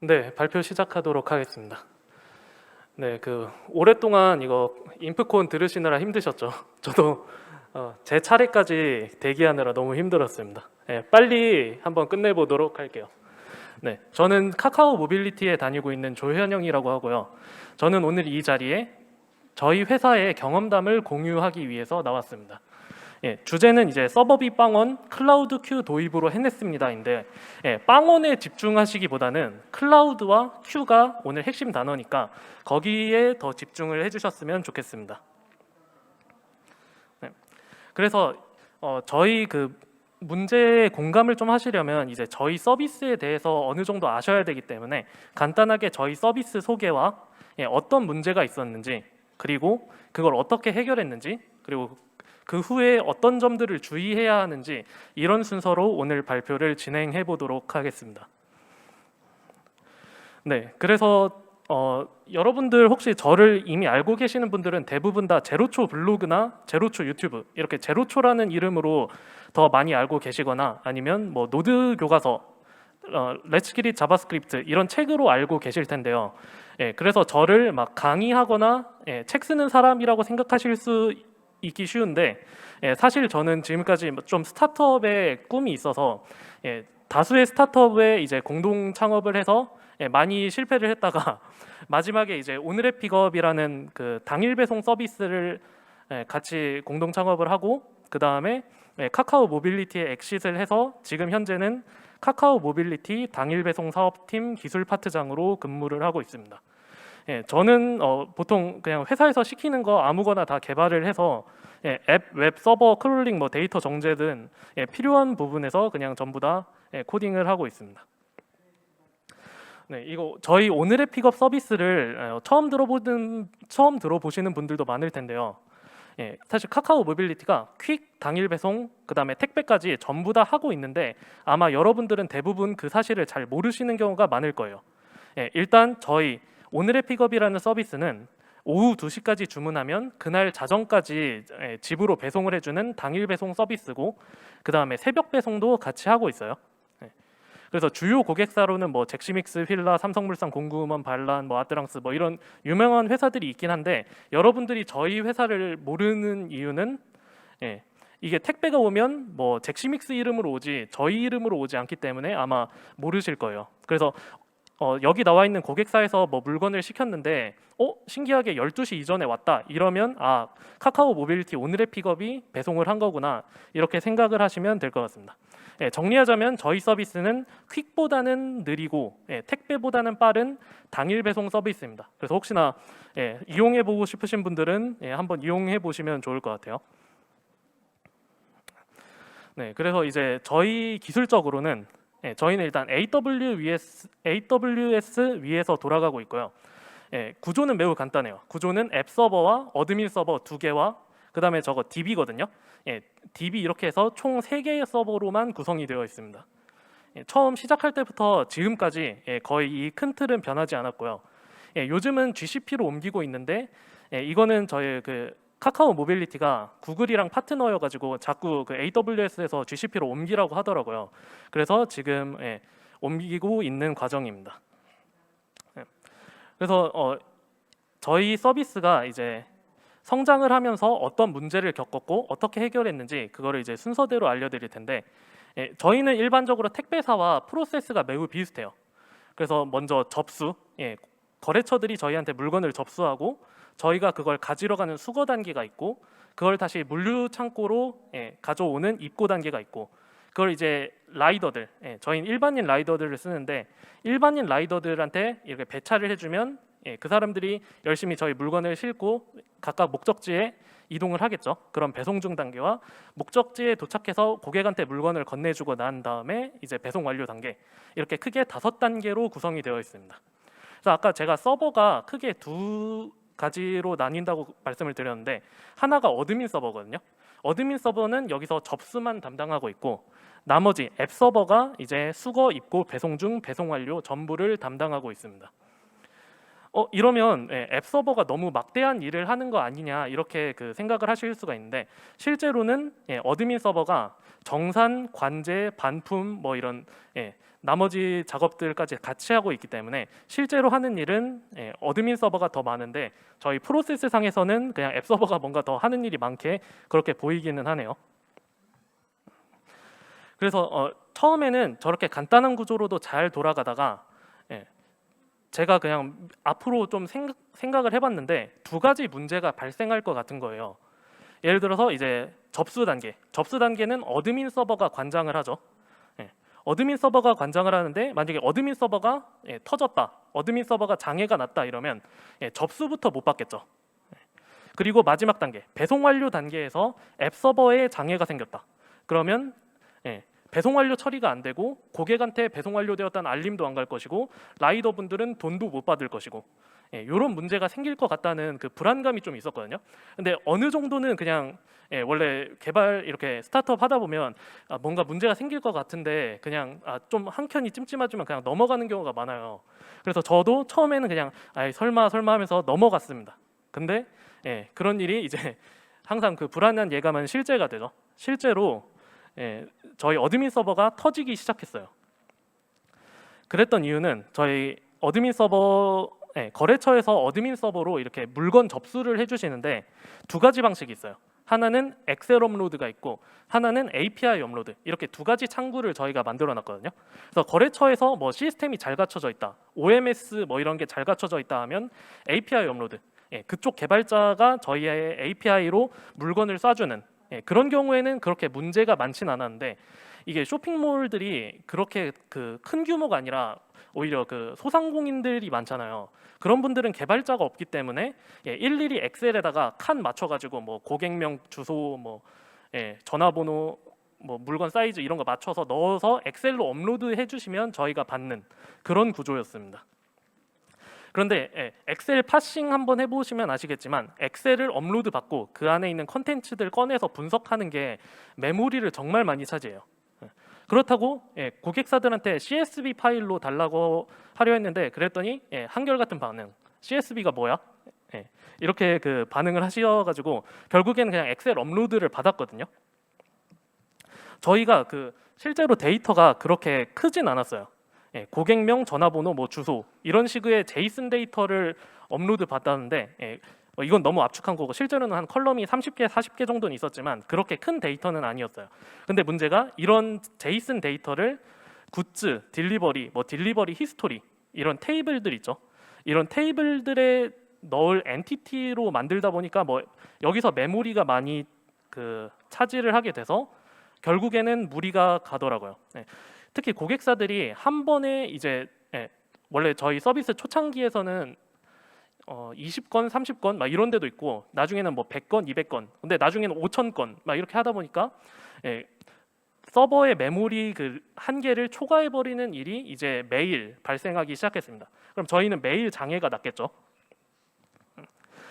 네, 발표 시작하도록 하겠습니다. 네, 오랫동안 이거 인프콘 들으시느라 힘드셨죠? 저도 제 차례까지 대기하느라 너무 힘들었습니다. 네, 빨리 한번 끝내보도록 할게요. 네, 저는 카카오 모빌리티에 다니고 있는 조현영이라고 하고요. 저는 오늘 이 자리에 저희 회사의 경험담을 공유하기 위해서 나왔습니다. 예, 주제는 이제 서버비 빵원 클라우드 큐 도입으로 해냈습니다인데, 빵원에 집중하시기보다는 클라우드와 큐가 오늘 핵심 단어니까 거기에 더 집중을 해주셨으면 좋겠습니다. 네, 그래서 저희 문제에 공감을 좀 하시려면 이제 저희 서비스에 대해서 어느 정도 아셔야 되기 때문에 간단하게 저희 서비스 소개와 어떤 문제가 있었는지, 그리고 그걸 어떻게 해결했는지, 그리고 그 후에 어떤 점들을 주의해야 하는지, 이런 순서로 오늘 발표를 진행해 보도록 하겠습니다. 네, 그래서 여러분들 혹시 저를 이미 알고 계시는 분들은 대부분 다 제로초 블로그나 제로초 유튜브, 이렇게 제로초라는 이름으로 더 많이 알고 계시거나, 아니면 뭐 노드 교과서, Let's Get It 자바스크립트 이런 책으로 알고 계실 텐데요. 그래서 저를 막 강의하거나 책 쓰는 사람이라고 생각하실 수 있기 쉬운데, 사실 저는 지금까지 좀 스타트업의 꿈이 있어서 다수의 스타트업에 이제 공동 창업을 해서 많이 실패를 했다가 마지막에 이제 오늘의 픽업이라는 그 당일 배송 서비스를 같이 공동 창업을 하고, 그 다음에 카카오 모빌리티에 엑싯을 해서 지금 현재는 카카오 모빌리티 당일 배송 사업팀 기술 파트장으로 근무를 하고 있습니다. 저는 보통 그냥 회사에서 시키는 거 아무거나 다 개발을 해서 앱, 웹, 서버, 크롤링, 뭐 데이터 정제 등 필요한 부분에서 그냥 전부 다 코딩을 하고 있습니다. 네, 이거 저희 오늘의 픽업 서비스를 처음 들어보시는 분들도 많을 텐데요. 사실 카카오 모빌리티가 퀵 당일 배송, 그 다음에 택배까지 전부 다 하고 있는데 아마 여러분들은 대부분 그 사실을 잘 모르시는 경우가 많을 거예요. 일단 저희 오늘의 픽업이라는 서비스는 오후 2시까지 주문하면 그날 자정까지 집으로 배송을 해주는 당일 배송 서비스고, 그 다음에 새벽 배송도 같이 하고 있어요. 그래서 주요 고객사로는 뭐 잭시믹스, 휠라, 삼성물산, 공구음원, 반란, 뭐 아트랑스 뭐 이런 유명한 회사들이 있긴 한데, 여러분들이 저희 회사를 모르는 이유는 이게 택배가 오면 뭐 잭시믹스 이름으로 오지 저희 이름으로 오지 않기 때문에 아마 모르실 거예요. 그래서 여기 나와 있는 고객사에서 뭐 물건을 시켰는데 신기하게 12시 이전에 왔다 이러면 카카오 모빌리티 오늘의 픽업이 배송을 한 거구나, 이렇게 생각을 하시면 될 것 같습니다. 정리하자면 저희 서비스는 퀵보다는 느리고 택배보다는 빠른 당일 배송 서비스입니다. 그래서 혹시나 이용해 보고 싶으신 분들은 한번 이용해 보시면 좋을 것 같아요. 네, 그래서 이제 저희 기술적으로는 저희는 일단 AWS 위에서 돌아가고 있고요. 구조는 매우 간단해요. 구조는 앱 서버와 어드민 서버 2개와 그 다음에 저거 DB거든요. DB 이렇게 해서 총 3개의 서버로만 구성이 되어 있습니다. 처음 시작할 때부터 지금까지 거의 이 큰 틀은 변하지 않았고요. 요즘은 GCP로 옮기고 있는데 이거는 저희 카카오 모빌리티가 구글이랑 파트너여가지고 자꾸 AWS에서 GCP로 옮기라고 하더라고요. 그래서 지금 옮기고 있는 과정입니다. 그래서 저희 서비스가 이제 성장을 하면서 어떤 문제를 겪었고 어떻게 해결했는지 그거를 이제 순서대로 알려드릴 텐데, 저희는 일반적으로 택배사와 프로세스가 매우 비슷해요. 그래서 먼저 접수, 거래처들이 저희한테 물건을 접수하고 저희가 그걸 가지러 가는 수거 단계가 있고, 그걸 다시 물류 창고로 가져오는 입고 단계가 있고, 그걸 이제 라이더들, 저희는 일반인 라이더들을 쓰는데 일반인 라이더들한테 이렇게 배차를 해주면 그 사람들이 열심히 저희 물건을 싣고 각각 목적지에 이동을 하겠죠. 그런 배송 중 단계와 목적지에 도착해서 고객한테 물건을 건네주고 난 다음에 이제 배송 완료 단계, 이렇게 크게 5단계로 구성이 되어 있습니다. 그래서 아까 제가 서버가 크게 2가지로 나뉜다고 말씀을 드렸는데, 하나가 어드민 서버거든요. 어드민 서버는 여기서 접수만 담당하고 있고, 나머지 앱 서버가 이제 수거, 입고, 배송 중, 배송 완료 전부를 담당하고 있습니다. 이러면 앱 서버가 너무 막대한 일을 하는 거 아니냐, 이렇게 생각을 하실 수가 있는데, 실제로는 어드민 서버가 정산, 관제, 반품 뭐 이런 나머지 작업들까지 같이 하고 있기 때문에 실제로 하는 일은 어드민 서버가 더 많은데 저희 프로세스 상에서는 그냥 앱 서버가 뭔가 더 하는 일이 많게 그렇게 보이기는 하네요. 그래서 처음에는 저렇게 간단한 구조로도 잘 돌아가다가 제가 그냥 앞으로 좀 생각을 해봤는데 두 가지 문제가 발생할 것 같은 거예요. 예를 들어서 이제 접수 단계는 어드민 서버가 관장을 하죠. 어드민 서버가 관장을 하는데 만약에 어드민 서버가 터졌다, 어드민 서버가 장애가 났다 이러면 접수부터 못 받겠죠. 그리고 마지막 단계, 배송 완료 단계에서 앱 서버에 장애가 생겼다. 그러면 배송 완료 처리가 안 되고 고객한테 배송 완료되었다는 알림도 안 갈 것이고 라이더 분들은 돈도 못 받을 것이고 이런 문제가 생길 것 같다는 그 불안감이 좀 있었거든요. 근데 어느 정도는 그냥 원래 개발 이렇게 스타트업 하다 보면 뭔가 문제가 생길 것 같은데 그냥 좀 한켠이 찜찜하지만 그냥 넘어가는 경우가 많아요. 그래서 저도 처음에는 그냥 설마 하면서 넘어갔습니다. 근데 그런 일이 이제 항상 그 불안한 예감은 실제가 되죠. 실제로 저희 어드민 서버가 터지기 시작했어요. 그랬던 이유는 저희 어드민 서버 거래처에서 어드민 서버로 이렇게 물건 접수를 해주시는데 두 가지 방식이 있어요. 하나는 엑셀 업로드가 있고 하나는 API 업로드, 이렇게 두 가지 창구를 저희가 만들어 놨거든요. 그래서 거래처에서 뭐 시스템이 잘 갖춰져 있다, OMS 뭐 이런 게 잘 갖춰져 있다 하면 API 업로드, 그쪽 개발자가 저희의 API로 물건을 쏴주는 그런 경우에는 그렇게 문제가 많지는 않았는데 이게 쇼핑몰들이 그렇게 그 큰 규모가 아니라 오히려 그 소상공인들이 많잖아요. 그런 분들은 개발자가 없기 때문에 일일이 엑셀에다가 칸 맞춰가지고 뭐 고객명, 주소, 뭐 전화번호, 뭐 물건 사이즈 이런 거 맞춰서 넣어서 엑셀로 업로드 해주시면 저희가 받는 그런 구조였습니다. 그런데 엑셀 파싱 한번 해보시면 아시겠지만 엑셀을 업로드 받고 그 안에 있는 컨텐츠들 꺼내서 분석하는 게 메모리를 정말 많이 차지해요. 그렇다고 고객사들한테 CSV 파일로 달라고 하려 했는데 그랬더니 한결같은 반응, CSV가 뭐야? 이렇게 그 반응을 하셔가지고 결국에는 그냥 엑셀 업로드를 받았거든요. 저희가 그 실제로 데이터가 그렇게 크진 않았어요. 고객명, 전화번호, 뭐 주소 이런 식의 제이슨 데이터를 업로드 받았는데 이건 너무 압축한 거고 실제로는 한 컬럼이 30개, 40개 정도는 있었지만 그렇게 큰 데이터는 아니었어요. 근데 문제가 이런 제이슨 데이터를 굿즈, 딜리버리, 뭐 딜리버리 히스토리 이런 테이블들 있죠. 이런 테이블들에 넣을 엔티티로 만들다 보니까 뭐 여기서 메모리가 많이 그 차지를 하게 돼서 결국에는 무리가 가더라고요. 특히 고객사들이 한 번에 이제 원래 저희 서비스 초창기에서는 20건, 30건 막 이런 데도 있고 나중에는 뭐 100건, 200건, 근데 나중에는 5,000건 막 이렇게 하다 보니까 서버의 메모리 그 한계를 초과해 버리는 일이 이제 매일 발생하기 시작했습니다. 그럼 저희는 매일 장애가 났겠죠.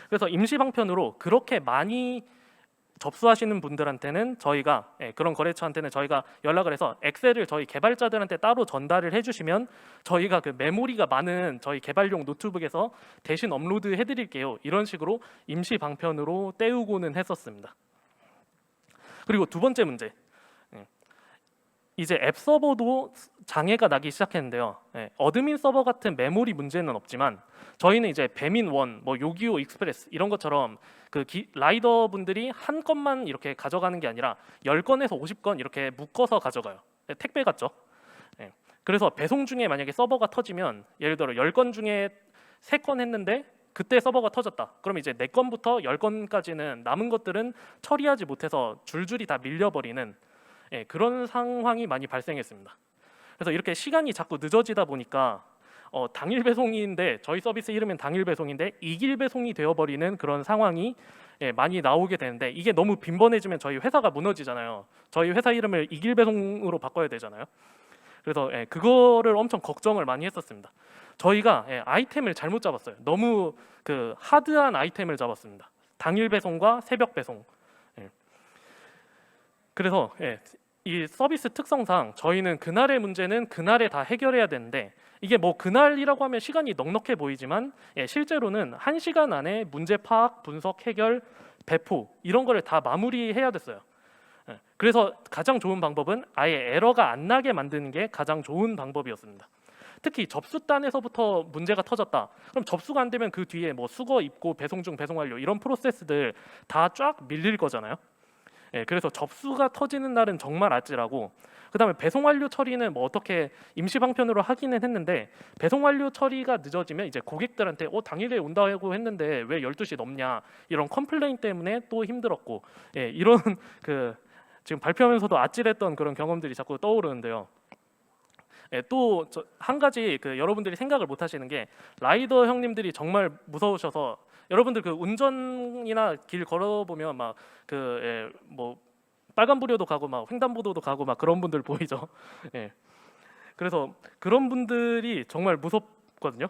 그래서 임시 방편으로 그렇게 많이 접수하시는 분들한테는 저희가 그런 거래처한테는 저희가 연락을 해서 엑셀을 저희 개발자들한테 따로 전달을 해주시면 저희가 그 메모리가 많은 저희 개발용 노트북에서 대신 업로드 해드릴게요. 이런 식으로 임시 방편으로 때우고는 했었습니다. 그리고 두 번째 문제, 이제 앱 서버도 장애가 나기 시작했는데요. 어드민 서버 같은 메모리 문제는 없지만 저희는 이제 배민 원, 뭐 요기요 익스프레스 이런 것처럼 그 라이더 분들이 한 건만 이렇게 가져가는 게 아니라 10건에서 50건 이렇게 묶어서 가져가요. 택배 같죠. 그래서 배송 중에 만약에 서버가 터지면 예를 들어 10건 중에 3건 했는데 그때 서버가 터졌다. 그럼 이제 4건부터 10건까지는 남은 것들은 처리하지 못해서 줄줄이 다 밀려버리는 그런 상황이 많이 발생했습니다. 그래서 이렇게 시간이 자꾸 늦어지다 보니까 당일 배송인데 저희 서비스 이름은 당일 배송인데 이길 배송이 되어버리는 그런 상황이 많이 나오게 되는데 이게 너무 빈번해지면 저희 회사가 무너지잖아요. 저희 회사 이름을 이길 배송으로 바꿔야 되잖아요. 그래서 그거를 엄청 걱정을 많이 했었습니다. 저희가 아이템을 잘못 잡았어요. 너무 그 하드한 아이템을 잡았습니다. 당일 배송과 새벽 배송. 그래서 이 서비스 특성상 저희는 그날의 문제는 그날에 다 해결해야 되는데 이게 뭐 그날이라고 하면 시간이 넉넉해 보이지만 실제로는 1시간 안에 문제 파악, 분석, 해결, 배포 이런 거를 다 마무리해야 됐어요. 그래서 가장 좋은 방법은 아예 에러가 안 나게 만드는 게 가장 좋은 방법이었습니다. 특히 접수단에서부터 문제가 터졌다. 그럼 접수가 안 되면 그 뒤에 뭐 수거 입고 배송 중 배송 완료 이런 프로세스들 다 쫙 밀릴 거잖아요. 그래서 접수가 터지는 날은 정말 아찔하고, 그다음에 배송 완료 처리는 뭐 어떻게 임시 방편으로 하기는 했는데, 배송 완료 처리가 늦어지면 이제 고객들한테 당일에 온다고 했는데 왜 12시 넘냐 이런 컴플레인 때문에 또 힘들었고, 이런 그 지금 발표하면서도 아찔했던 그런 경험들이 자꾸 떠오르는데요. 또 한 가지 여러분들이 생각을 못 하시는 게, 라이더 형님들이 정말 무서우셔서, 여러분들 그 운전이나 길 걸어보면 막 뭐 빨간불효도 가고 막 횡단보도도 가고 막 그런 분들 보이죠. 그래서 그런 분들이 정말 무섭거든요.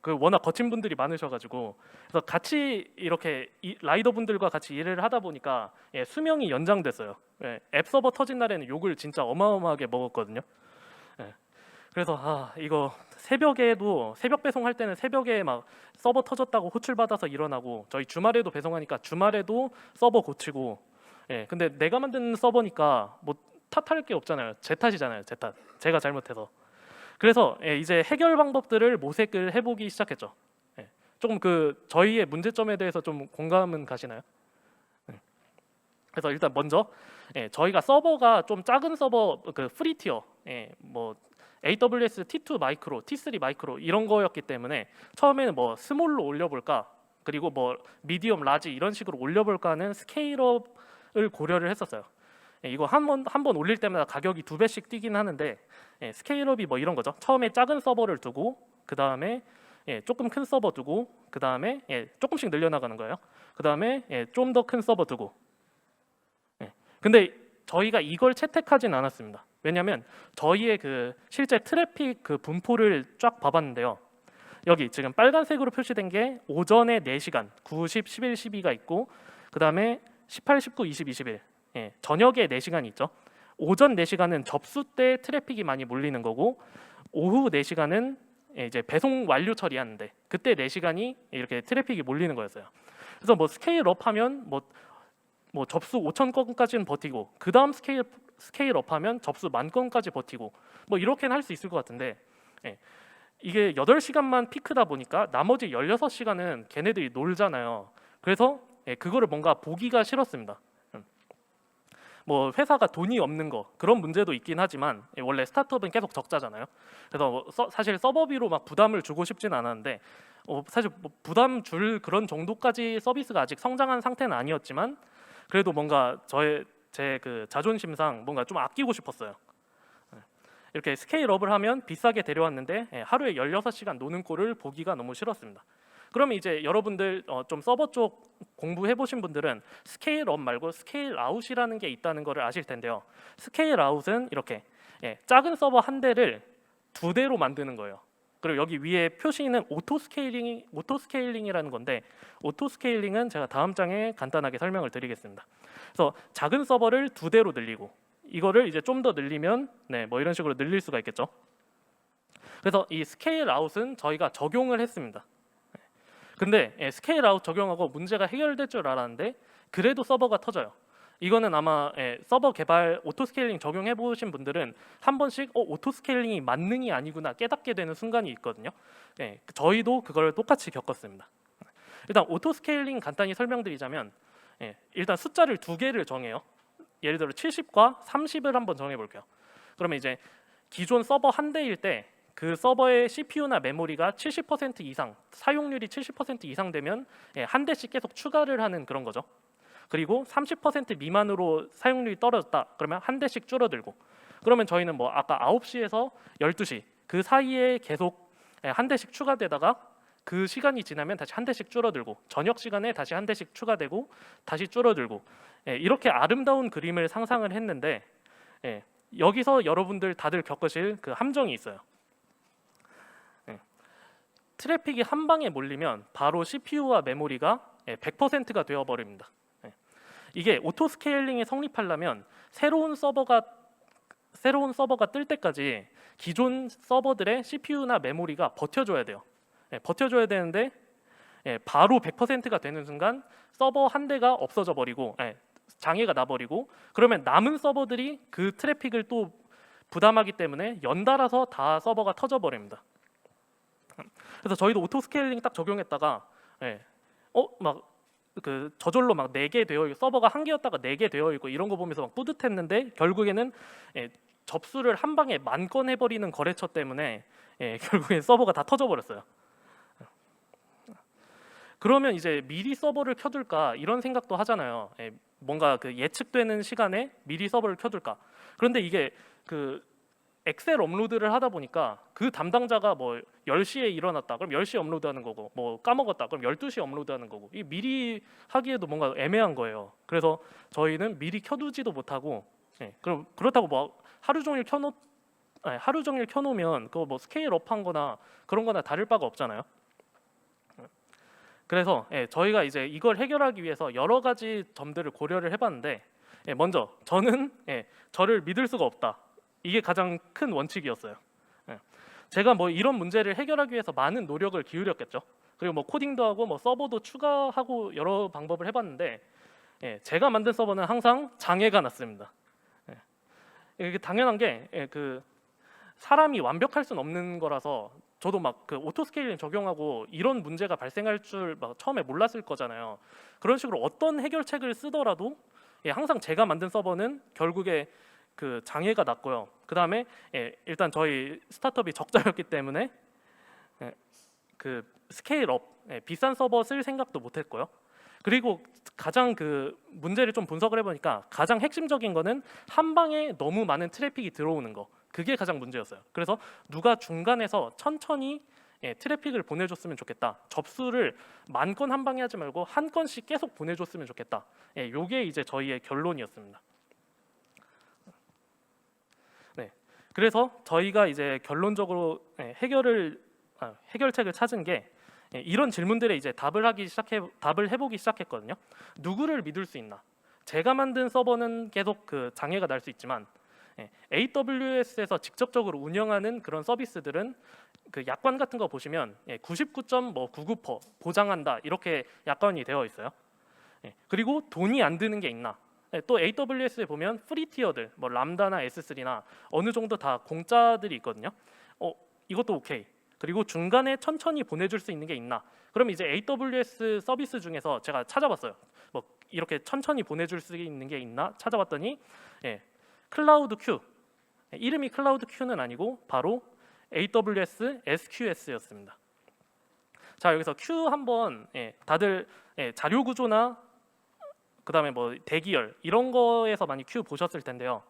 그 워낙 거친 분들이 많으셔가지고, 그래서 같이 이렇게 라이더 분들과 같이 일을 하다 보니까 수명이 연장됐어요. 앱 서버 터진 날에는 욕을 진짜 어마어마하게 먹었거든요. 그래서 이거 새벽에도 새벽 배송할 때는 새벽에 막 서버 터졌다고 호출 받아서 일어나고, 저희 주말에도 배송하니까 주말에도 서버 고치고. 근데 내가 만든 서버니까 뭐 탓할 게 없잖아요. 제 탓이잖아요. 제 탓. 제가 잘못해서. 그래서 이제 해결 방법들을 모색을 해보기 시작했죠. 조금 저희의 문제점에 대해서 좀 공감은 가시나요? 그래서 일단 먼저 저희가 서버가 좀 작은 서버, 프리 티어, 뭐 AWS T2 마이크로, T3 마이크로 이런 거였기 때문에 처음에는 뭐 스몰로 올려볼까, 그리고 뭐 미디엄, 라지 이런 식으로 올려볼까 하는 스케일업을 고려를 했었어요. 이거 한 번 올릴 때마다 가격이 2배씩 뛰긴 하는데, 스케일업이 뭐 이런 거죠. 처음에 작은 서버를 두고, 그 다음에 조금 큰 서버 두고, 그 다음에 조금씩 늘려나가는 거예요. 그 다음에 좀 더 큰 서버 두고. 근데 저희가 이걸 채택하진 않았습니다. 왜냐하면 저희의 실제 트래픽 분포를 쫙 봐봤는데요. 여기 지금 빨간색으로 표시된 게 오전에 4시간 9, 10, 11, 12가 있고, 그 다음에 18, 19, 20, 21 저녁에 4시간이 있죠. 오전 4시간은 접수 때 트래픽이 많이 몰리는 거고, 오후 4시간은 이제 배송 완료 처리하는데 그때 4시간이 이렇게 트래픽이 몰리는 거였어요. 그래서 뭐 스케일업 하면 뭐 접수 5천 건까지는 버티고, 그 다음 스케일업 하면 접수 10,000건까지 버티고, 뭐 이렇게는 할 수 있을 것 같은데, 이게 8시간만 피크다 보니까 나머지 16시간은 걔네들이 놀잖아요. 그래서 그거를 뭔가 보기가 싫었습니다. 뭐 회사가 돈이 없는 거 그런 문제도 있긴 하지만, 원래 스타트업은 계속 적자잖아요. 그래서 사실 서버비로 막 부담을 주고 싶진 않았는데, 사실 뭐 부담 줄 그런 정도까지 서비스가 아직 성장한 상태는 아니었지만, 그래도 뭔가 제 자존심상 뭔가 좀 아끼고 싶었어요. 이렇게 스케일업을 하면 비싸게 데려왔는데 하루에 16시간 노는 꼴을 보기가 너무 싫었습니다. 그러면 이제 여러분들 좀 서버 쪽 공부해 보신 분들은 스케일업 말고 스케일아웃이라는 게 있다는 것을 아실 텐데요. 스케일아웃은 이렇게 작은 서버 한 대를 2대로 만드는 거예요. 그리고 여기 위에 표시는 오토스케일링이라는 건데, 오토스케일링은 제가 다음 장에 간단하게 설명을 드리겠습니다. 그래서 작은 서버를 2대로 늘리고, 이거를 이제 좀 더 늘리면 뭐 이런 식으로 늘릴 수가 있겠죠. 그래서 이 스케일 아웃은 저희가 적용을 했습니다. 근데 스케일 아웃 적용하고 문제가 해결될 줄 알았는데 그래도 서버가 터져요. 이거는 아마 서버 개발 오토스케일링 적용해 보신 분들은 한 번씩 오토스케일링이 만능이 아니구나 깨닫게 되는 순간이 있거든요. 저희도 그걸 똑같이 겪었습니다. 일단 오토스케일링 간단히 설명드리자면, 일단 숫자를 2개를 정해요. 예를 들어 70과 30을 한번 정해 볼게요. 그러면 이제 기존 서버 한 대일 때 그 서버의 CPU나 메모리가 70% 이상, 사용률이 70% 이상 되면 한 대씩 계속 추가를 하는 그런 거죠. 그리고 30% 미만으로 사용률이 떨어졌다 그러면 한 대씩 줄어들고, 그러면 저희는 뭐 아까 9시에서 12시 그 사이에 계속 한 대씩 추가되다가 그 시간이 지나면 다시 한 대씩 줄어들고, 저녁 시간에 다시 한 대씩 추가되고 다시 줄어들고, 이렇게 아름다운 그림을 상상을 했는데, 여기서 여러분들 다들 겪으실 그 함정이 있어요. 트래픽이 한 방에 몰리면 바로 CPU와 메모리가 100%가 되어버립니다. 이게 오토스케일링이 성립하려면 새로운 서버가 뜰 때까지 기존 서버들의 CPU나 메모리가 버텨줘야 돼요. 버텨줘야 되는데 바로 100%가 되는 순간 서버 한 대가 없어져 버리고, 장애가 나버리고 그러면 남은 서버들이 그 트래픽을 또 부담하기 때문에 연달아서 다 서버가 터져버립니다. 그래서 저희도 오토 스케일링 딱 적용했다가 막 그 저절로 막 4개 되어 있고 서버가 1개였다가 4개 되어 있고 이런 거 보면서 막 뿌듯했는데 결국에는 접수를 한 방에 10,000건 해버리는 거래처 때문에 결국엔 서버가 다 터져버렸어요. 그러면 이제 미리 서버를 켜둘까 이런 생각도 하잖아요. 뭔가 그 예측되는 시간에 미리 서버를 켜둘까. 그런데 이게 그 엑셀 업로드를 하다 보니까 그 담당자가 뭐 10시에 일어났다 그럼 10시에 업로드하는 거고 뭐 까먹었다 그럼 12시에 업로드하는 거고 이 미리 하기에도 뭔가 애매한 거예요. 그래서 저희는 미리 켜두지도 못하고 그럼 그렇다고 뭐 하루 종일 켜놓으면 그거 뭐 스케일업한 거나 그런 거나 다를 바가 없잖아요. 그래서 저희가 이제 이걸 해결하기 위해서 여러 가지 점들을 고려를 해봤는데 먼저 저는 저를 믿을 수가 없다. 이게 가장 큰 원칙이었어요. 제가 뭐 이런 문제를 해결하기 위해서 많은 노력을 기울였겠죠. 그리고 뭐 코딩도 하고 뭐 서버도 추가하고 여러 방법을 해봤는데 제가 만든 서버는 항상 장애가 났습니다. 이게 당연한 게 그 사람이 완벽할 수는 없는 거라서 저도 막 그 오토 스케일링 적용하고 이런 문제가 발생할 줄 막 처음에 몰랐을 거잖아요. 그런 식으로 어떤 해결책을 쓰더라도 항상 제가 만든 서버는 결국에 그 장애가 났고요. 그 다음에 일단 저희 스타트업이 적자였기 때문에 그 스케일업 비싼 서버 쓸 생각도 못했고요. 그리고 가장 그 문제를 좀 분석을 해보니까 가장 핵심적인 거는 한 방에 너무 많은 트래픽이 들어오는 거. 그게 가장 문제였어요. 그래서 누가 중간에서 천천히 트래픽을 보내줬으면 좋겠다. 접수를 10,000건 한 방에 하지 말고 한 건씩 계속 보내줬으면 좋겠다. 요게 이제 저희의 결론이었습니다. 그래서 저희가 이제 결론적으로 해결책을 찾은 게 이런 질문들에 이제 답을 해보기 시작했거든요. 누구를 믿을 수 있나? 제가 만든 서버는 계속 그 장애가 날 수 있지만 AWS에서 직접적으로 운영하는 그런 서비스들은 그 약관 같은 거 보시면 99.99% 보장한다 이렇게 약관이 되어 있어요. 그리고 돈이 안 드는 게 있나? 또 AWS에 보면 프리 티어들, 뭐 람다나 S3나 어느 정도 다 공짜들이 있거든요. 이것도 오케이. 그리고 중간에 천천히 보내줄 수 있는 게 있나? 그럼 이제 AWS 서비스 중에서 제가 찾아봤어요. 뭐 이렇게 천천히 보내줄 수 있는 게 있나? 찾아봤더니 클라우드 큐, 이름이 클라우드 큐는 아니고 바로 AWS SQS였습니다. 자, 여기서 큐 한번 다들 자료 구조나 그다음에 뭐 대기열 이런 거에서 많이 큐 보셨을 텐데요.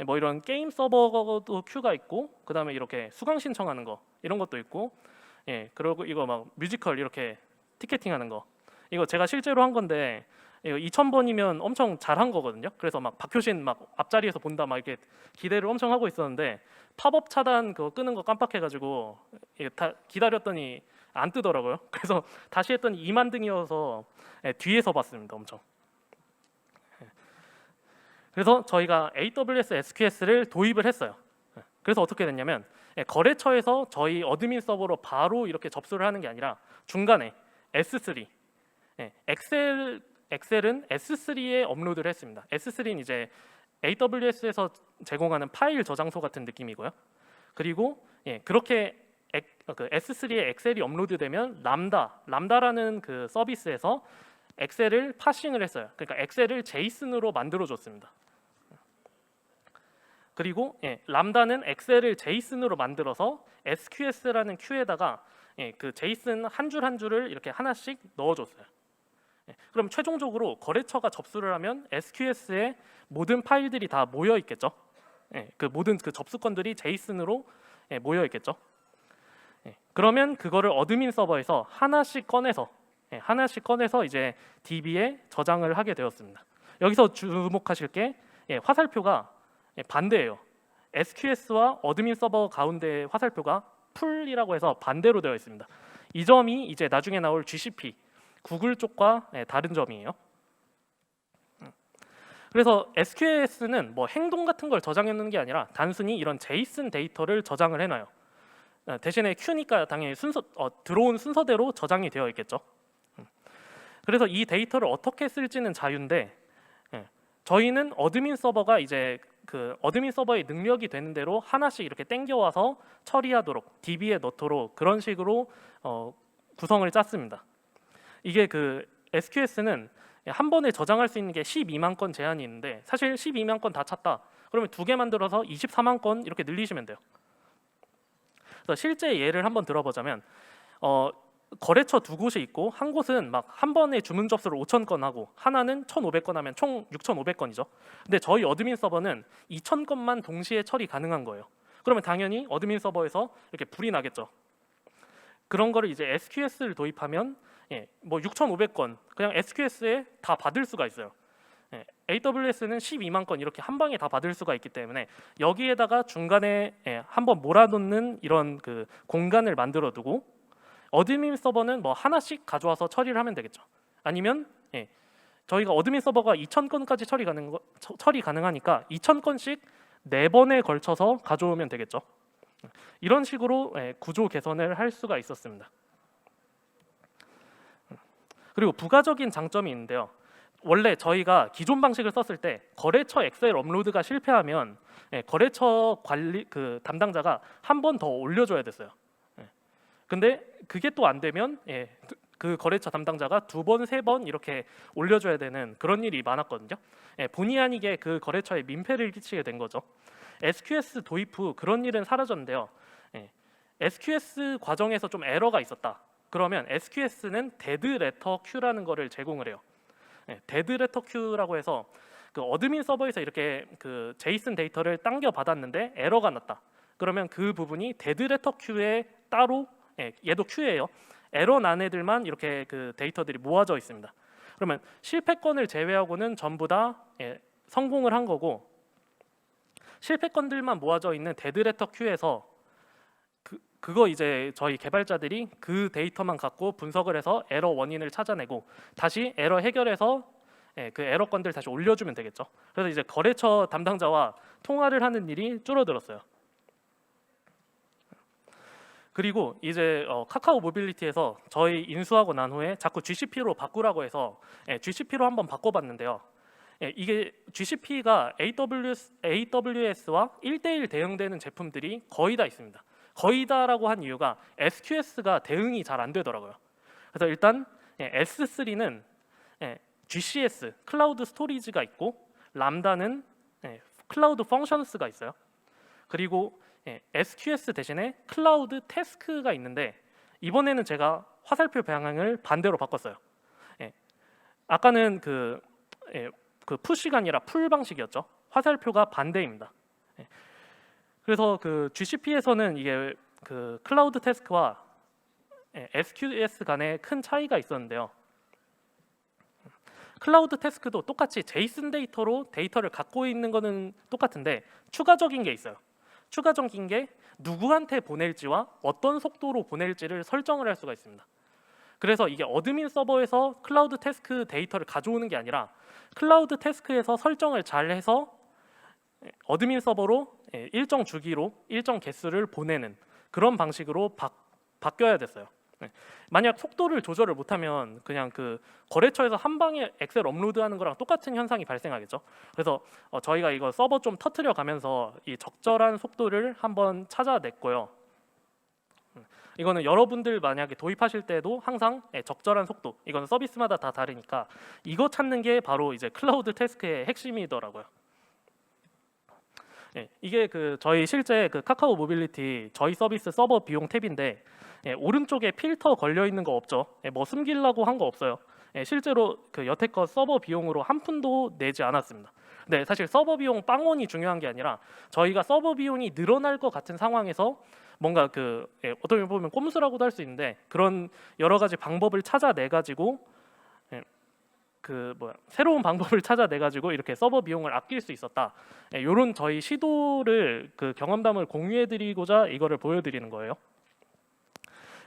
뭐 이런 게임 서버도 큐가 있고 그다음에 이렇게 수강 신청하는 거 이런 것도 있고 그리고 이거 막 뮤지컬 이렇게 티켓팅하는 거 이거 제가 실제로 한 건데 이거 2,000번이면 엄청 잘한 거거든요. 그래서 막 박효신 막 앞자리에서 본다 막 이렇게 기대를 엄청 하고 있었는데 팝업 차단 그거 끄는 거 깜빡해가지고 다 기다렸더니 안 뜨더라고요. 그래서 다시 했더니 2만 등이어서 뒤에서 봤습니다. 엄청. 그래서 저희가 AWS SQS를 도입을 했어요. 그래서 어떻게 됐냐면 거래처에서 저희 어드민 서버로 바로 이렇게 접수를 하는 게 아니라 중간에 S3, 엑셀은 S3에 업로드를 했습니다. S3는 이제 AWS에서 제공하는 파일 저장소 같은 느낌이고요. 그리고 그렇게 그 S3에 엑셀이 업로드되면 람다라는 그 서비스에서 엑셀을 파싱을 했어요. 그러니까 엑셀을 제이슨으로 만들어줬습니다. 그리고 람다는 엑셀을 제이슨으로 만들어서 SQS라는 큐에다가 그 제이슨 한 줄 한 줄을 이렇게 하나씩 넣어줬어요. 그럼 최종적으로 거래처가 접수를 하면 SQS에 모든 파일들이 다 모여 있겠죠. 그 모든 그 접수건들이 제이슨으로 모여 있겠죠. 그러면 그거를 어드민 서버에서 하나씩 꺼내서 이제 DB에 저장을 하게 되었습니다. 여기서 주목하실 게 화살표가 반대예요. SQS와 어드민 서버 가운데 화살표가 풀이라고 해서 반대로 되어 있습니다. 이 점이 이제 나중에 나올 GCP, 구글 쪽과 다른 점이에요. 그래서 SQS는 뭐 행동 같은 걸 저장해 놓는 게 아니라 단순히 이런 제이슨 데이터를 저장을 해놔요. 대신에 Q니까 당연히 들어온 순서대로 저장이 되어 있겠죠. 그래서 이 데이터를 어떻게 쓸지는 자유인데 저희는 어드민 서버가 이제 그 어드민 서버의 능력이 되는 대로 하나씩 이렇게 땡겨와서 처리하도록 DB에 넣도록 그런 식으로 구성을 짰습니다. 이게 그 SQS는 한 번에 저장할 수 있는 게 12만 건 제한이 있는데 사실 12만 건 다 찼다. 그러면 2개 만들어서 24만 건 이렇게 늘리시면 돼요. 그래서 실제 예를 한번 들어보자면 거래처 두 곳이 있고 한 곳은 막 한 번에 주문 접수를 5,000건 하고 하나는 1,500건 하면 총 6,500건이죠. 근데 저희 어드민 서버는 2,000건만 동시에 처리 가능한 거예요. 그러면 당연히 어드민 서버에서 이렇게 불이 나겠죠. 그런 거를 이제 SQS를 도입하면 뭐 6,500건 그냥 SQS에 다 받을 수가 있어요. AWS는 12만 건 이렇게 한 방에 다 받을 수가 있기 때문에 여기에다가 중간에 한번 몰아놓는 이런 그 공간을 만들어 두고 어드민 서버는 뭐 하나씩 가져와서 처리를 하면 되겠죠. 아니면 저희가 어드민 서버가 2,000건까지 처리 가능하니까 2,000건씩 4번에 걸쳐서 가져오면 되겠죠. 이런 식으로 구조 개선을 할 수가 있었습니다. 그리고 부가적인 장점이 있는데요. 원래 저희가 기존 방식을 썼을 때 거래처 엑셀 업로드가 실패하면 거래처 관리 그 담당자가 한 번 더 올려줘야 됐어요. 근데 그게 또 안 되면 그 거래처 담당자가 2번, 3번 이렇게 올려줘야 되는 그런 일이 많았거든요. 본의 아니게 그 거래처에 민폐를 끼치게 된 거죠. SQS 도입 후 그런 일은 사라졌는데요. SQS 과정에서 좀 에러가 있었다. 그러면 SQS는 데드 레터 큐라는 거를 제공을 해요. 데드 레터 큐라고 해서 그 어드민 서버에서 이렇게 그 제이슨 데이터를 당겨 받았는데 에러가 났다. 그러면 그 부분이 데드 레터 큐에 따로 얘도 큐예요. 에러 난 애들만 이렇게 그 데이터들이 모아져 있습니다. 그러면 실패 건을 제외하고는 전부 다 성공을 한 거고 실패 건들만 모아져 있는 데드 레터 큐에서 그거 이제 저희 개발자들이 그 데이터만 갖고 분석을 해서 에러 원인을 찾아내고 다시 에러 해결해서 그 에러 건들 다시 올려주면 되겠죠. 그래서 이제 거래처 담당자와 통화를 하는 일이 줄어들었어요. 그리고 이제 카카오 모빌리티에서 저희 인수하고 난 후에 자꾸 GCP로 바꾸라고 해서 GCP로 한번 바꿔봤는데요. 이게 GCP가 AWS와 1대1 대응되는 제품들이 거의 다 있습니다. 거의 다라고 한 이유가 SQS가 대응이 잘 안 되더라고요. 그래서 일단 S3는 GCS 클라우드 스토리지가 있고 람다는 클라우드 펑션스가 있어요. 그리고 SQS 대신에 클라우드 태스크가 있는데 이번에는 제가 화살표 방향을 반대로 바꿨어요. 아까는 그 푸시가 아니라 풀 방식이었죠. 화살표가 반대입니다. 그래서 그 GCP에서는 이게 그 클라우드 태스크와 SQS 간에 큰 차이가 있었는데요. 클라우드 태스크도 똑같이 제이슨 데이터로 데이터를 갖고 있는 거는 똑같은데 추가적인 게 있어요. 추가적인 게 누구한테 보낼지와 어떤 속도로 보낼지를 설정을 할 수가 있습니다. 그래서 이게 어드민 서버에서 클라우드 태스크 데이터를 가져오는 게 아니라 클라우드 태스크에서 설정을 잘 해서 어드민 서버로 일정 주기로 일정 개수를 보내는 그런 방식으로 바뀌어야 됐어요. 만약 속도를 조절을 못하면 그냥 그 거래처에서 한 방에 엑셀 업로드하는 거랑 똑같은 현상이 발생하겠죠. 그래서 저희가 이거 서버 좀 터트려 가면서 이 적절한 속도를 한번 찾아냈고요. 이거는 여러분들 만약에 도입하실 때도 항상 적절한 속도, 이거는 서비스마다 다 다르니까 이거 찾는 게 바로 이제 클라우드 태스크의 핵심이더라고요. 이게 그 저희 실제 그 카카오 모빌리티 저희 서비스 서버 비용 탭인데 오른쪽에 필터 걸려 있는 거 없죠. 뭐 숨기려고 한 거 없어요. 실제로 그 여태껏 서버 비용으로 한 푼도 내지 않았습니다. 근데 사실 서버 비용 빵원이 중요한 게 아니라 저희가 서버 비용이 늘어날 것 같은 상황에서 뭔가 그 어떻게 보면 꼼수라고도 할 수 있는데 그런 여러 가지 방법을 찾아내 가지고 새로운 방법을 찾아내 가지고 이렇게 서버 비용을 아낄 수 있었다. 이런 저희 시도를 그 경험담을 공유해드리고자 이거를 보여드리는 거예요.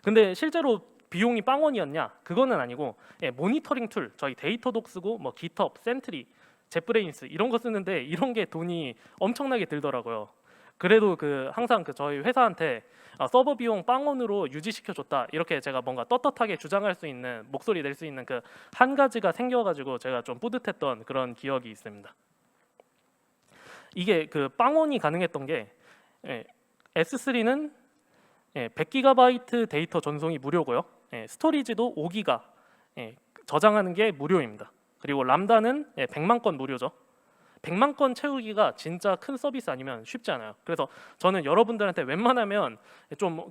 근데 실제로 비용이 빵원이었냐? 그거는 아니고 모니터링 툴 저희 데이터독 쓰고 뭐 깃허브, 센트리, 젯브레인스 이런 거 쓰는데 이런 게 돈이 엄청나게 들더라고요. 그래도 그 항상 그 저희 회사한테 서버 비용 빵원으로 유지시켜 줬다 이렇게 제가 뭔가 떳떳하게 주장할 수 있는 목소리 낼 수 있는 그 한 가지가 생겨가지고 제가 좀 뿌듯했던 그런 기억이 있습니다. 이게 그 빵원이 가능했던 게 S3는 100GB 데이터 전송이 무료고요. 스토리지도 5기가 저장하는 게 무료입니다. 그리고 람다는 100만 건 무료죠. 100만 건 채우기가 진짜 큰 서비스 아니면 쉽지 않아요. 그래서 저는 여러분들한테 웬만하면 좀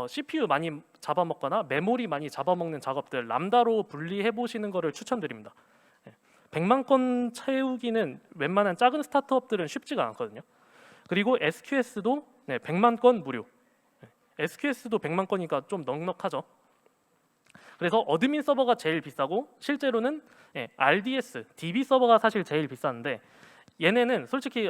CPU 많이 잡아먹거나 메모리 많이 잡아먹는 작업들 람다로 분리해 보시는 거를 추천드립니다. 100만 건 채우기는 웬만한 작은 스타트업들은 쉽지가 않거든요. 그리고 SQS도 100만 건 무료. SQS도 100만 건이니까 좀 넉넉하죠. 그래서 어드민 서버가 제일 비싸고 실제로는 RDS, DB 서버가 사실 제일 비싼데 얘네는 솔직히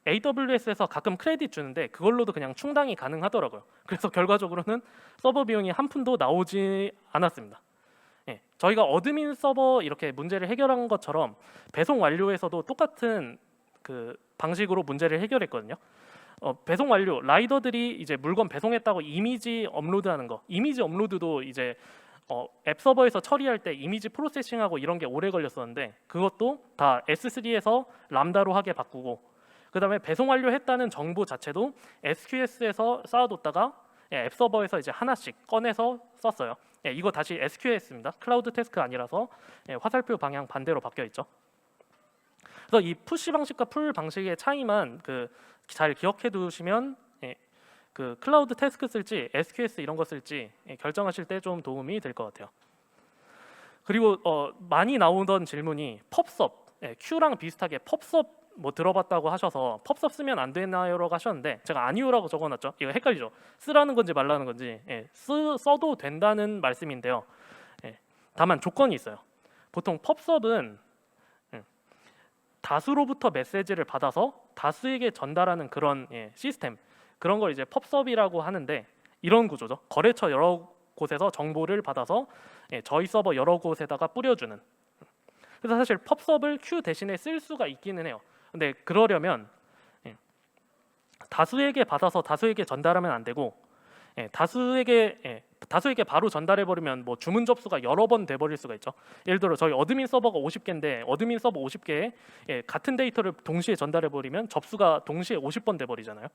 AWS에서 가끔 크레딧 주는데 그걸로도 그냥 충당이 가능하더라고요. 그래서 결과적으로는 서버 비용이 한 푼도 나오지 않았습니다. 저희가 어드민 서버 이렇게 문제를 해결한 것처럼 배송 완료에서도 똑같은 그 방식으로 문제를 해결했거든요. 배송 완료 라이더들이 이제 물건 배송했다고 이미지 업로드하는 거, 이미지 업로드도 이제 앱 서버에서 처리할 때 이미지 프로세싱하고 이런 게 오래 걸렸었는데 그것도 다 S3에서 람다로 하게 바꾸고, 그 다음에 배송 완료했다는 정보 자체도 SQS에서 쌓아뒀다가 앱 서버에서 이제 하나씩 꺼내서 썼어요. 이거 다시 SQS입니다. 클라우드 태스크 아니라서 화살표 방향 반대로 바뀌어 있죠. 그래서 이 푸시 방식과 풀 방식의 차이만 잘 기억해 두시면 그 클라우드 태스크 쓸지 SQS 이런 거 쓸지 결정하실 때 좀 도움이 될 것 같아요. 그리고 많이 나오던 질문이 펍섭, Q랑 비슷하게 펍섭 뭐 들어봤다고 하셔서 펍섭 쓰면 안 되나요라고 하셨는데 제가 아니요라고 적어놨죠. 이거 헷갈리죠. 쓰라는 건지 말라는 건지. 써도 된다는 말씀인데요. 다만 조건이 있어요. 보통 펍섭은 다수로부터 메시지를 받아서 다수에게 전달하는 그런 시스템, 그런 걸 이제 펍섭이라고 하는데 이런 구조죠. 거래처 여러 곳에서 정보를 받아서 저희 서버 여러 곳에다가 뿌려주는. 그래서 사실 펍섭을 Q 대신에 쓸 수가 있기는 해요. 근데 그러려면 다수에게 받아서 다수에게 전달하면 안 되고 다수에게 바로 전달해 버리면 뭐 주문 접수가 여러 번 돼 버릴 수가 있죠. 예를 들어 저희 어드민 서버가 50개인데 어드민 서버 50개에 같은 데이터를 동시에 전달해 버리면 접수가 동시에 50번 돼 버리잖아요.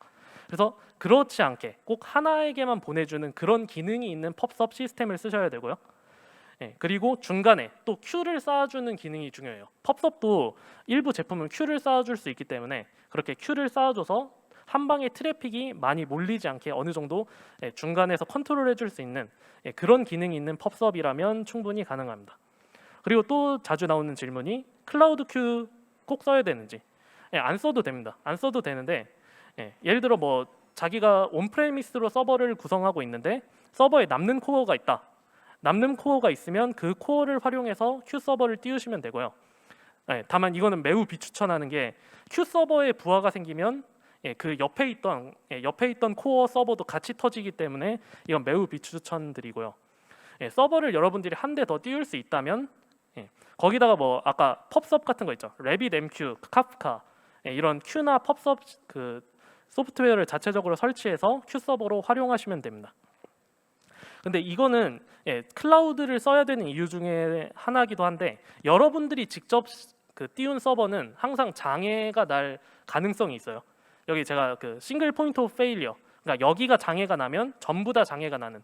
그래서 그렇지 않게 꼭 하나에게만 보내주는 그런 기능이 있는 펍섭 시스템을 쓰셔야 되고요. 그리고 중간에 또 Q를 쌓아주는 기능이 중요해요. 펍섭도 일부 제품은 Q를 쌓아줄 수 있기 때문에 그렇게 Q를 쌓아줘서 한 방에 트래픽이 많이 몰리지 않게 어느 정도 중간에서 컨트롤해 줄 수 있는 그런 기능이 있는 펍섭이라면 충분히 가능합니다. 그리고 또 자주 나오는 질문이 클라우드 큐 꼭 써야 되는지. 안 써도 됩니다. 안 써도 되는데 예를 들어 뭐 자기가 온프레미스로 서버를 구성하고 있는데 서버에 남는 코어가 있다. 남는 코어가 있으면 그 코어를 활용해서 큐 서버를 띄우시면 되고요. 다만 이거는 매우 비추천하는 게 큐 서버에 부하가 생기면 그 옆에 있던 코어 서버도 같이 터지기 때문에 이건 매우 비추천드리고요. 서버를 여러분들이 한 대 더 띄울 수 있다면 거기다가 뭐 아까 펍섭 같은 거 있죠. RabbitMQ, 카프카 이런 큐나 펍섭 그 소프트웨어를 자체적으로 설치해서 큐 서버로 활용하시면 됩니다. 근데 이거는 클라우드를 써야 되는 이유 중에 하나이기도 한데 여러분들이 직접 띄운 서버는 항상 장애가 날 가능성이 있어요. 여기 제가 싱글 포인트 오브 페일리어, 그러니까 여기가 장애가 나면 전부 다 장애가 나는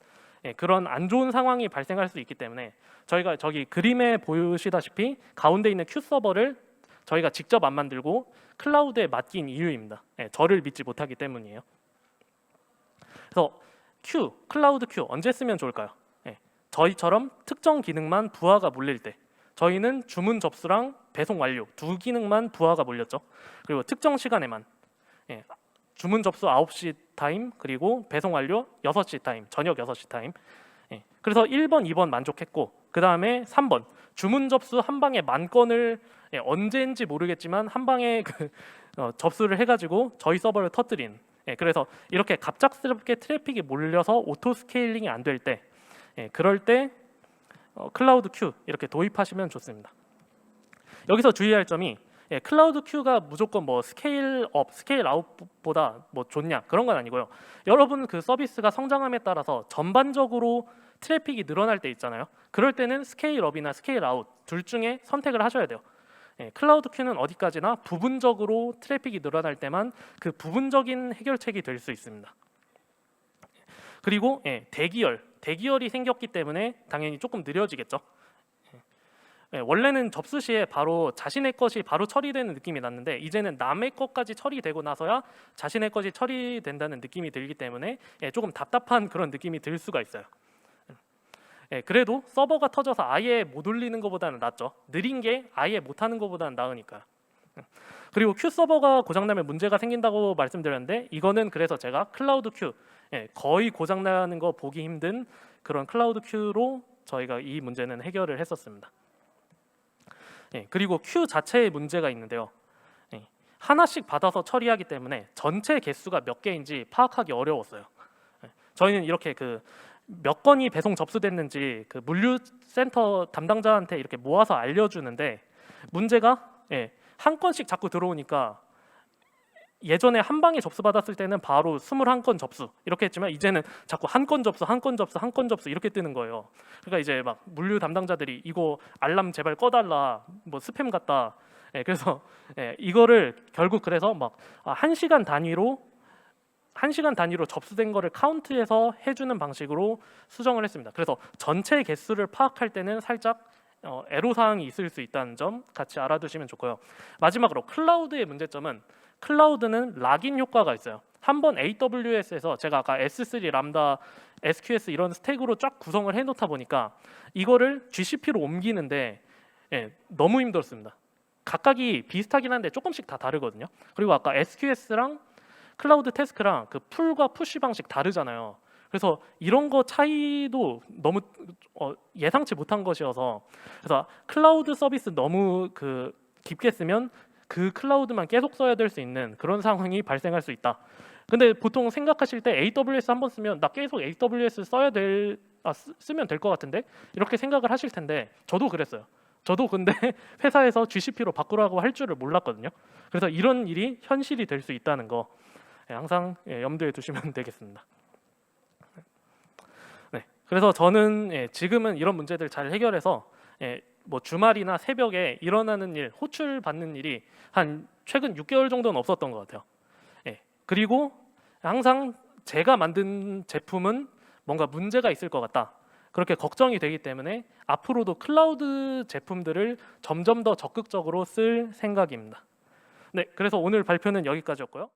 그런 안 좋은 상황이 발생할 수 있기 때문에 저희가 저기 그림에 보시다시피 가운데 있는 큐 서버를 저희가 직접 안 만들고 클라우드에 맡긴 이유입니다. 저를 믿지 못하기 때문이에요. 그래서 큐, 클라우드 큐 언제 쓰면 좋을까요? 저희처럼 특정 기능만 부하가 몰릴 때. 저희는 주문 접수랑 배송 완료 두 기능만 부하가 몰렸죠. 그리고 특정 시간에만 주문 접수 9시 타임 그리고 배송 완료 6시 타임, 저녁 6시 타임. 그래서 1번, 2번 만족했고 그 다음에 3번 주문 접수 한 방에 10,000건을 언제인지 모르겠지만 한 방에 접수를 해가지고 저희 서버를 터뜨린. 그래서 이렇게 갑작스럽게 트래픽이 몰려서 오토 스케일링이 안 될 때, 그럴 때 클라우드 큐 이렇게 도입하시면 좋습니다. 여기서 주의할 점이 클라우드 큐가 무조건 뭐 스케일 업, 스케일 아웃보다 뭐 좋냐 그런 건 아니고요. 여러분 그 서비스가 성장함에 따라서 전반적으로 트래픽이 늘어날 때 있잖아요. 그럴 때는 스케일 업이나 스케일 아웃 둘 중에 선택을 하셔야 돼요. 클라우드 큐는 어디까지나 부분적으로 트래픽이 늘어날 때만 그 부분적인 해결책이 될 수 있습니다. 그리고 대기열이 생겼기 때문에 당연히 조금 느려지겠죠. 원래는 접수 시에 바로 자신의 것이 바로 처리되는 느낌이 났는데 이제는 남의 것까지 처리되고 나서야 자신의 것이 처리된다는 느낌이 들기 때문에 조금 답답한 그런 느낌이 들 수가 있어요. 그래도 서버가 터져서 아예 못 올리는 것보다는 낫죠. 느린 게 아예 못하는 것보다는 나으니까. 그리고 큐 서버가 고장나면 문제가 생긴다고 말씀드렸는데 이거는 그래서 제가 클라우드 큐 거의 고장나는 거 보기 힘든 그런 클라우드 큐로 저희가 이 문제는 해결을 했었습니다. 그리고 큐 자체에 문제가 있는데요. 하나씩 받아서 처리하기 때문에 전체 개수가 몇 개인지 파악하기 어려웠어요. 저희는 이렇게 그 몇 건이 배송 접수됐는지 그 물류센터 담당자한테 이렇게 모아서 알려주는데 문제가 한 건씩 자꾸 들어오니까 예전에 한 방에 접수받았을 때는 바로 21건 접수 이렇게 했지만 이제는 자꾸 한 건 접수, 한 건 접수, 한 건 접수 이렇게 뜨는 거예요. 그러니까 이제 막 물류 담당자들이 이거 알람 제발 꺼달라, 뭐 스팸 같다. 그래서 이거를 결국 그래서 막 1시간 단위로 접수된 거를 카운트해서 해주는 방식으로 수정을 했습니다. 그래서 전체 개수를 파악할 때는 살짝 애로사항이 있을 수 있다는 점 같이 알아두시면 좋고요. 마지막으로 클라우드의 문제점은 클라우드는 락인 효과가 있어요. 한번 AWS에서 제가 아까 S3, 람다, SQS 이런 스택으로 쫙 구성을 해놓다 보니까 이거를 GCP로 옮기는데 너무 힘들었습니다. 각각이 비슷하긴 한데 조금씩 다 다르거든요. 그리고 아까 SQS랑 클라우드 태스크랑 그 풀과 푸시 방식 다르잖아요. 그래서 이런 거 차이도 너무 예상치 못한 것이어서 그래서 클라우드 서비스 너무 그 깊게 쓰면 그 클라우드만 계속 써야 될 수 있는 그런 상황이 발생할 수 있다. 근데 보통 생각하실 때 AWS 한번 쓰면 나 계속 AWS 쓰면 될 것 같은데 이렇게 생각을 하실 텐데 저도 그랬어요. 저도 근데 회사에서 GCP로 바꾸라고 할 줄을 몰랐거든요. 그래서 이런 일이 현실이 될 수 있다는 거 항상 염두에 두시면 되겠습니다. 그래서 저는 지금은 이런 문제들 잘 해결해서 뭐 주말이나 새벽에 일어나는 일, 호출 받는 일이 한 최근 6개월 정도는 없었던 것 같아요. 그리고 항상 제가 만든 제품은 뭔가 문제가 있을 것 같다. 그렇게 걱정이 되기 때문에 앞으로도 클라우드 제품들을 점점 더 적극적으로 쓸 생각입니다. 그래서 오늘 발표는 여기까지였고요.